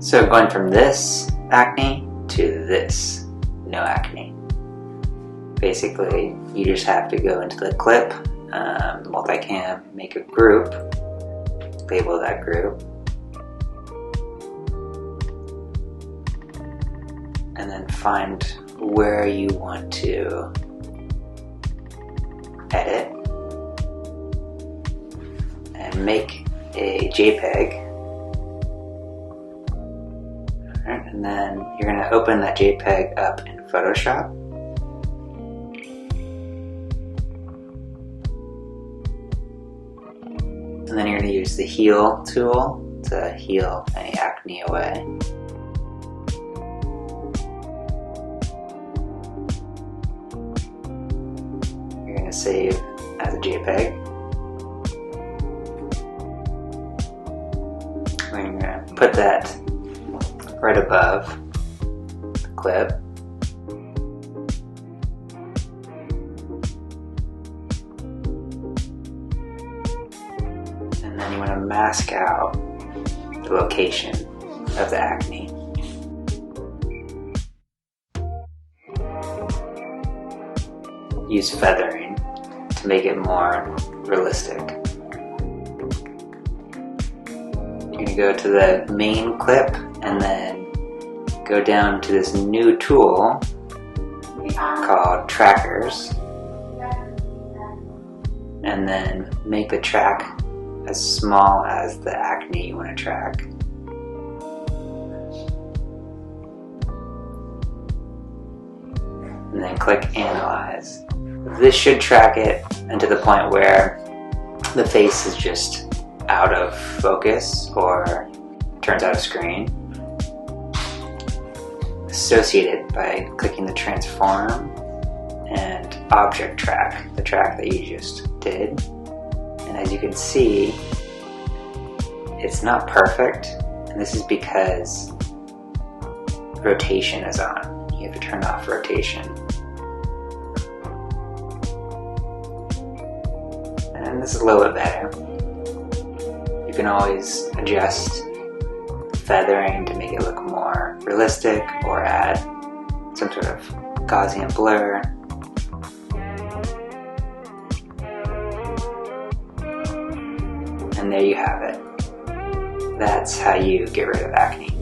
So going from this acne to this no acne. Basically, you just have to go into the clip, the multicam, make a group, label that group, and then find where you want to edit and make a JPEG. Alright, and then you're going to open that JPEG up in Photoshop. And then you're going to use the heal tool to heal any acne away. You're going to save as a JPEG. We're going to put that right above the clip. And then you want to mask out the location of the acne. Use feathering to make it more realistic. You're going to go to the main clip and then go down to this new tool called trackers, and then make the track as small as the acne you want to track. And then click analyze. This should track it into the point where the face is just out of focus or turns out of screen. Associate it by clicking the transform and object track, the track that you just did. And as you can see, it's not perfect, and this is because rotation is on. You have to turn off rotation. And this is a little bit better. You can always adjust feathering to make it look more realistic or add some sort of Gaussian blur. And there you have it. That's how you get rid of acne.